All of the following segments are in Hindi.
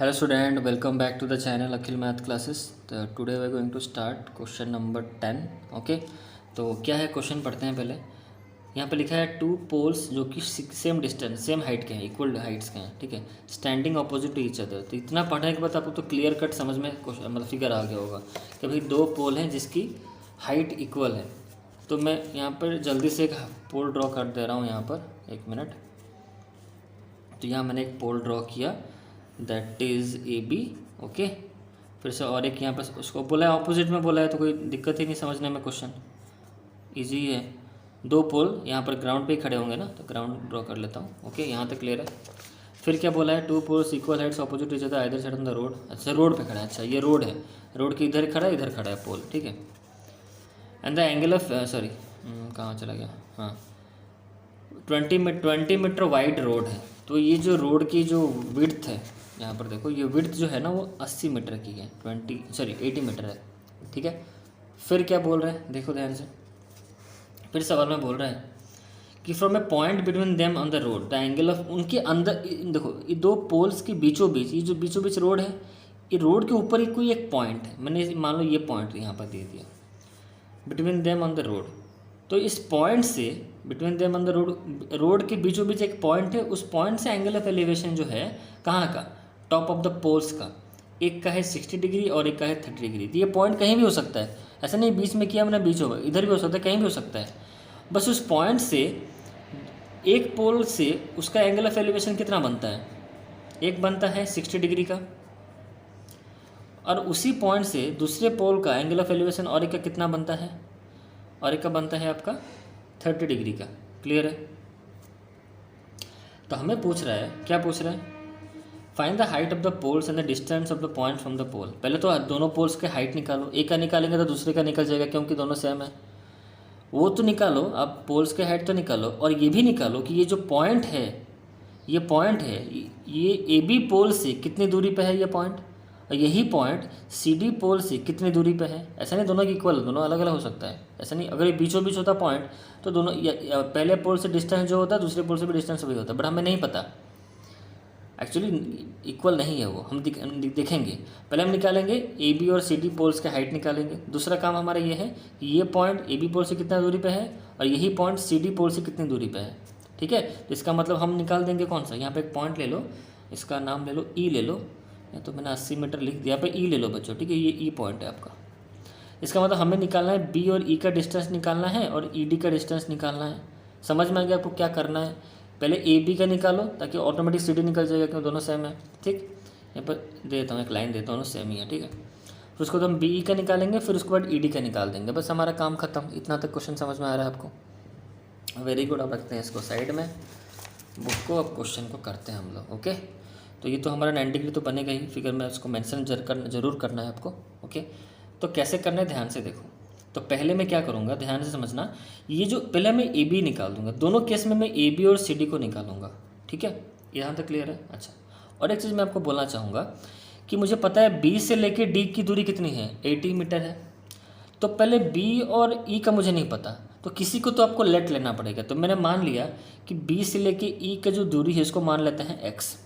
Hello student, welcome back to the channel Akhil Math Classes. Today we are going to start question number 10. Okay, तो क्या है क्वेश्चन पढ़ते हैं पहले. यहाँ पे लिखा है टू पोल्स जो कि सेम डिस्टेंस सेम हाइट के हैं, इक्वल हाइट्स के हैं, ठीक है, standing opposite to each other. तो इतना पढ़ने के बाद आपको तो क्लियर कट समझ में मतलब फिगर आ गया होगा कि भाई दो पोल हैं जिसकी हाइट इक्वल है. तो मैं यहाँ पर जल्दी से एक पोल ड्रॉ कर दे रहा हूँ. यहाँ पर एक मिनट. तो यहाँ मैंने एक पोल ड्रॉ किया, that is A B. Okay, फिर से और एक यहाँ पर उसको बोला है ऑपोजिट में बोला है, तो कोई दिक्कत ही नहीं समझने में. क्वेश्चन इजी है. दो पोल यहाँ पर ग्राउंड पे ही खड़े होंगे ना, तो ग्राउंड ड्रॉ कर लेता हूँ. ओके, यहाँ तक क्लियर है. फिर क्या बोला है, two poles equal heights opposite each other either side on the road. अच्छा, रोड पे खड़ा है. अच्छा, ये रोड है, रोड के इधर खड़ा है, इधर खड़ा है पोल, ठीक है. And the angle of sorry कहाँ चला गया, हाँ 20 मीटर वाइड रोड है. तो ये जो रोड की जो विड्थ है, यहाँ पर देखो, ये विड्थ जो है ना वो 80 मीटर की है, 80 मीटर है, ठीक है. फिर क्या बोल रहे हैं, देखो ध्यान से. फिर सवाल में बोल रहा है कि from A point between them on the road the angle of, उनके अंदर देखो ये दो पोल्स के बीचों बीच, ये जो बीचों बीच रोड है, ये रोड के ऊपर ही कोई एक पॉइंट है. मैंने मान लो ये पॉइंट यहाँ पर दे दिया, between them on the road. तो इस पॉइंट से between them on the road, road के बीचों बीच एक पॉइंट है. उस पॉइंट से एंगल ऑफ एलिवेशन जो है कहाँ का, टॉप ऑफ द पोल्स का, एक का है 60 डिग्री और एक का है 30 डिग्री. तो ये पॉइंट कहीं भी हो सकता है, ऐसा नहीं बीच में किया मैंने, बीच होगा, इधर भी हो सकता है, कहीं भी हो सकता है. बस उस पॉइंट से एक पोल से उसका एंगल ऑफ एलिवेशन कितना बनता है, एक बनता है 60 डिग्री का, और उसी पॉइंट से दूसरे पोल का एंगल ऑफ एलिवेशन और एक का कितना बनता है, और एक का बनता है आपका 30 डिग्री का. क्लियर है. तो हमें पूछ रहा है, क्या पूछ रहा है, find the height of the poles and the distance of the point from the pole. पहले तो दोनों पोल्स के हाइट निकालो. एक का निकालेंगे तो दूसरे का निकल जाएगा, क्योंकि दोनों सेम है. वो तो निकालो आप, पोल्स के हाइट तो निकालो, और ये भी निकालो कि ये जो पॉइंट है, ये पॉइंट है, ये ए बी पोल से कितनी दूरी पे है ये पॉइंट, और यही पॉइंट सी डी पोल से कितनी दूरी पे है. ऐसा नहीं दोनों की इक्वल, दोनों अलग अलग हो सकता है. ऐसा नहीं, अगर ये बीचों बीच होता पॉइंट तो दोनों पहले पोल से डिस्टेंस जो होता है दूसरे पोल से भी डिस्टेंस वही होता है, बट हमें नहीं पता. एक्चुअली इक्वल नहीं है वो, हम देखेंगे. पहले हम निकालेंगे ए बी और सी डी पोल्स के हाइट निकालेंगे. दूसरा काम हमारा ये है कि ये पॉइंट ए बी पोल से कितना दूरी पे है और यही पॉइंट सी डी पोल से कितनी दूरी पे है, ठीक है. तो इसका मतलब हम निकाल देंगे कौन सा, यहाँ पे एक पॉइंट ले लो, इसका नाम ले लो ई ले लो, या तो मैंने 80 मीटर लिख दिया, यहाँ पे ई ले लो बच्चों, ठीक है. ये ई पॉइंट है आपका. इसका मतलब हमें निकालना है बी और ई का डिस्टेंस निकालना है और ई डी का डिस्टेंस निकालना है. समझ में आ गया आपको क्या करना है. पहले ए बी का निकालो ताकि ऑटोमेटिक सी डी निकल जाएगा, क्योंकि दोनों सेम है, ठीक. यहाँ पर दे देता हूँ, एक लाइन देता हूँ, दोनों सेम ही है, ठीक है. फिर उसको तो हम बी ई का निकालेंगे, फिर उसके बाद ई डी का निकाल देंगे. बस हमारा काम खत्म. इतना तक क्वेश्चन समझ में आ रहा है आपको. Very good. अब रखते हैं इसको साइड में, बुक को. अब क्वेश्चन को करते हैं हम लोग. ओके, तो ये तो हमारा 90 डिग्री तो बनेगा ही, फिगर में उसको मेंशन जरूर करना है आपको. ओके, तो कैसे करना है ध्यान से देखो. तो पहले मैं क्या करूँगा, ध्यान से समझना. ये जो पहले मैं ए बी निकाल दूंगा, दोनों केस में मैं ए बी और सी डी को निकालूंगा, ठीक है. यहाँ तक क्लियर है. अच्छा, और एक चीज़ मैं आपको बोलना चाहूँगा कि मुझे पता है बी से लेके डी की दूरी कितनी है, 80 मीटर है. तो पहले बी और ई का मुझे नहीं पता, तो किसी को तो आपको लेट लेना पड़ेगा. तो मैंने मान लिया कि बी से लेके ई का जो दूरी है इसको मान लेते हैं एक्स.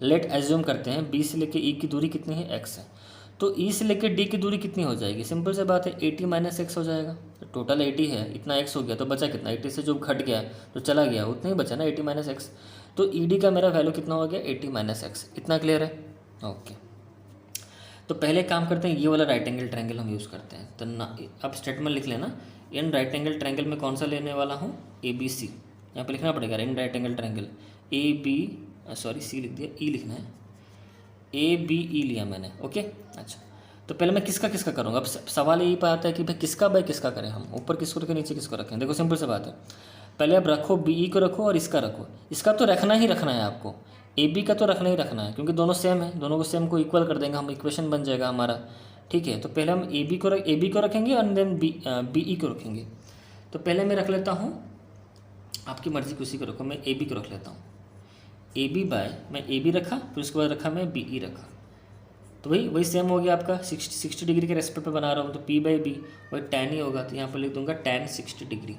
लेट एज्यूम करते हैं बी से लेके ई की दूरी कितनी है, एक्स है. तो ई से लेके डी की दूरी कितनी हो जाएगी, सिंपल से बात है, 80 माइनस एक्स हो जाएगा. तो टोटल 80 है, इतना एक्स हो गया, तो बचा कितना, 80 से जो घट गया तो चला गया, उतना ही बचा ना, 80 माइनस एक्स. तो ई डी का मेरा वैल्यू कितना हो गया, 80 माइनस एक्स. इतना क्लियर है. ओके, तो पहले काम करते हैं, ये वाला राइट एंगल ट्रायंगल हम यूज़ करते हैं. तो ना आप स्टेटमेंट लिख लेना, इन राइट एंगल ट्रायंगल में कौन सा लेने वाला हूँ, ए बी सी. यहाँ पे लिखना पड़ेगा in right angle triangle, A B sorry C लिख दिया, ई लिखना है, ए बी ई लिया मैंने. ओके, अच्छा. तो पहले मैं किसका किसका करूँगा. अब सवाल यही पर आता है कि भाई किसका बाय किसका करें, हम ऊपर किसको रखें नीचे किसको रखें. देखो सिंपल सी बात है, पहले आप रखो बी ई को रखो और इसका रखो. इसका तो रखना ही रखना है आपको, ए बी का तो रखना ही रखना है, क्योंकि दोनों सेम है, दोनों को सेम को इक्वल कर देंगे हम, इक्वेशन बन जाएगा हमारा, ठीक है. तो पहले हम ए बी को रखेंगे और देन बी ई को रखेंगे. तो पहले मैं रख लेता हूँ, आपकी मर्ज़ी किसी को रखो, मैं ए बी को रख लेता हूँ. ए बी बाय, मैं ए बी रखा, फिर उसके बाद रखा मैं बी ई रखा. तो वही सेम हो गया आपका, 60 डिग्री के रेस्पेक्ट पे बना रहा हूँ, तो पी बाई बी वही tan ही होगा. तो यहाँ पर लिख दूंगा tan 60 डिग्री.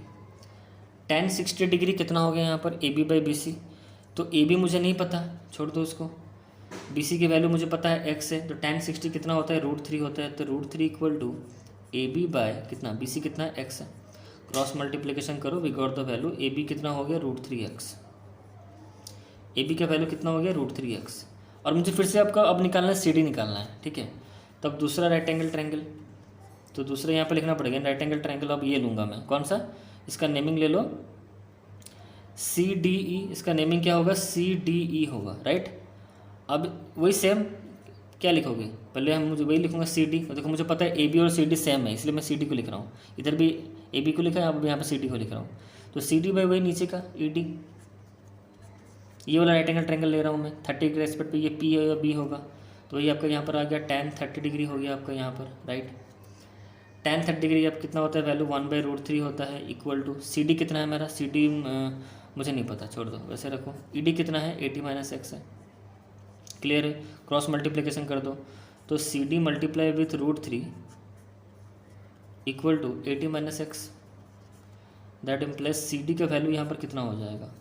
tan 60 डिग्री कितना हो गया यहाँ पर, A B by B C. तो ए बी मुझे नहीं पता, छोड़ दो उसको. BC की वैल्यू मुझे पता है x है, तो tan 60 कितना होता है, √3 होता है, तो √3 इक्वल टू AB बाय कितना, BC कितना है, x है, क्रॉस मल्टीप्लिकेशन करो, we got the value, AB कितना हो गया, √3x, AB का वैल्यू कितना हो गया, √3x। और मुझे फिर से आपका अब निकालना है, CD निकालना है, ठीक है। तब दूसरा राइट एंगल ट्रायंगल, तो दूसरा यहाँ पर लिखना पड़ेगा राइट एंगल ट्रायंगल। अब ये लूँगा मैं, कौन सा, इसका नेमिंग ले लो CDE, इसका नेमिंग क्या होगा, CDE होगा, राइट। अब वही सेम क्या लिखोगे, पहले हम मुझे वही लिखूँगा CD, देखो मुझे पता है AB और CD सेम है, इसलिए मैं CD को लिख रहा हूँ, इधर भी AB को लिखा है, अब यहाँ पर CD को लिख रहा हूँ, तो CD बाई वही नीचे का ED, ये वाला राइट एंगल ट्रायंगल ले रहा हूँ मैं 30 के रेस्पेक्ट पे, ये P या B होगा, तो वही आपका यहाँ पर आ गया tan 30 डिग्री हो गया आपका यहाँ पर, राइट। tan 30 डिग्री अब कितना होता है, वैल्यू 1/√3 होता है, इक्वल टू CD कितना है मेरा, CD मुझे नहीं पता, छोड़ दो, वैसे रखो। ED कितना है, 80 - x है, क्लियर है। क्रॉस मल्टीप्लिकेशन कर दो, तो CD multiply with √3 equal to 80 - x, that implies CD का वैल्यू यहाँ पर कितना हो जाएगा,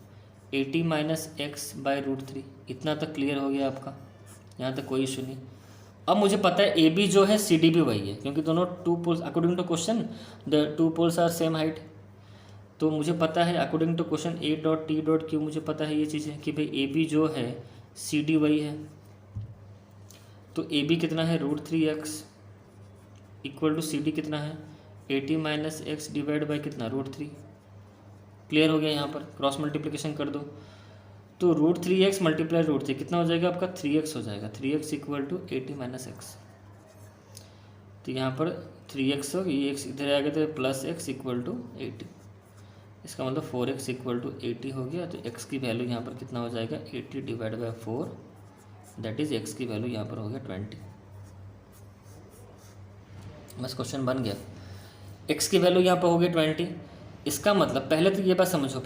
80 - x बाई √3। इतना तक क्लियर हो गया आपका, यहाँ तक कोई इशू नहीं। अब मुझे पता है AB जो है CD भी वही है, क्योंकि दोनों 2 poles, according to question the 2 poles are same height, तो मुझे पता है अकॉर्डिंग टू क्वेश्चन A.T.Q मुझे पता है ये चीज़ें कि भाई AB जो है CD वही है, तो AB कितना है, √3x इक्वल टू CD कितना है, 80 - x डिवाइड बाई कितना, √3। क्लियर हो गया, यहाँ पर क्रॉस मल्टीप्लिकेशन कर दो, तो √3x मल्टीप्लाई √3 कितना हो जाएगा आपका, 3x हो जाएगा, 3x इक्वल टू 80 - x, तो यहाँ पर 3x हो, ये x इधर आ गया तो प्लस x इक्वल टू 80, इसका मतलब 4x इक्वल टू 80 हो गया, तो x की वैल्यू यहाँ पर कितना हो जाएगा, 80 divide by 4, that is x की वैल्यू यहाँ पर हो गया 20। बस क्वेश्चन बन गया, x की वैल्यू यहाँ पर हो गई 20। इसका मतलब पहले तो ये बात समझो,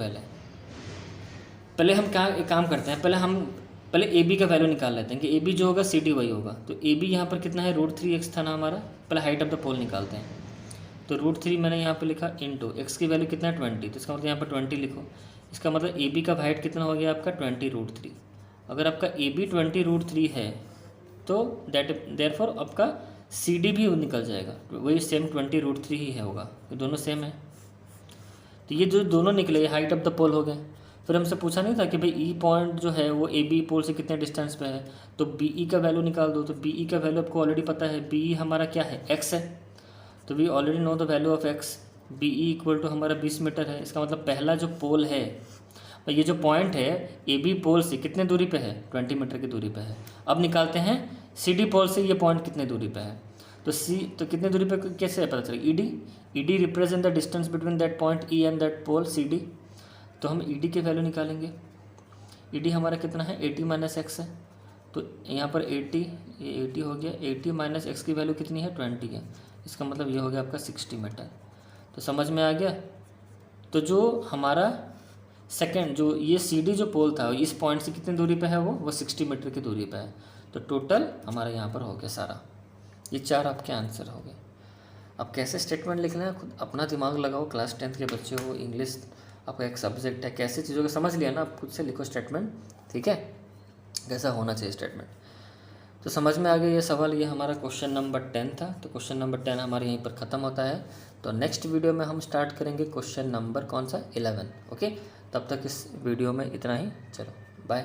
पहले हम क्या एक काम करते हैं, पहले AB का वैल्यू निकाल लेते हैं कि AB जो होगा CD वही होगा, तो AB यहाँ पर कितना है, √3x था ना हमारा, पहले हाइट ऑफ द पोल निकालते हैं, तो √3 मैंने यहाँ पे लिखा इंटू x की वैल्यू कितना है, 20, तो इसका मतलब यहाँ पर 20 लिखो। इसका मतलब AB का हाइट कितना हो गया आपका, 20√3। अगर आपका AB 20√3 है तो देयरफॉर आपका CD भी निकल जाएगा, वही सेम 20√3 ही है होगा, ये दोनों सेम है। तो ये जो दोनों निकले, ये हाइट ऑफ द पोल हो गए। फिर हमसे पूछा नहीं था कि भाई E पॉइंट जो है वो AB पोल से कितने डिस्टेंस पे है, तो BE का वैल्यू निकाल दो, तो BE का वैल्यू आपको ऑलरेडी पता है, BE हमारा क्या है, x है, तो we already know the value of x, BE equal to हमारा 20 मीटर है। इसका मतलब पहला जो पोल है, और ये जो पॉइंट है AB पोल से कितने दूरी पे है, 20 मीटर की दूरी पे है। अब निकालते हैं CD पोल से ये पॉइंट कितने दूरी पे है, तो कितने दूरी पे कैसे पता चलेगा, ED represent the distance between that point E and that pole CD, तो हम ED की वैल्यू निकालेंगे। ED हमारा कितना है, 80 - x है, तो यहाँ पर 80, ये 80 हो गया, 80 - x की वैल्यू कितनी है, 20 है, इसका मतलब ये हो गया आपका 60 मीटर। तो समझ में आ गया। तो जो हमारा सेकंड जो ये CD जो पोल था इस पॉइंट से कितनी दूरी पे है, वो 60 मीटर की दूरी पे है। तो टोटल हमारा यहाँ पर हो गया सारा, ये 4 आपके आंसर हो गए। अब कैसे स्टेटमेंट लिखना है खुद अपना दिमाग लगाओ, क्लास 10th के बच्चे हो, इंग्लिश आपका एक सब्जेक्ट है, कैसे चीज़ों को समझ लिया ना, आप खुद से लिखो स्टेटमेंट, ठीक है, कैसा होना चाहिए स्टेटमेंट। तो समझ में आ गया ये सवाल, ये हमारा क्वेश्चन नंबर 10 था। तो क्वेश्चन नंबर 10 हमारे यहीं पर ख़त्म होता है। तो नेक्स्ट वीडियो में हम स्टार्ट करेंगे क्वेश्चन नंबर कौन सा, 11। ओके, तब तक इस वीडियो में इतना ही, चलो बाय।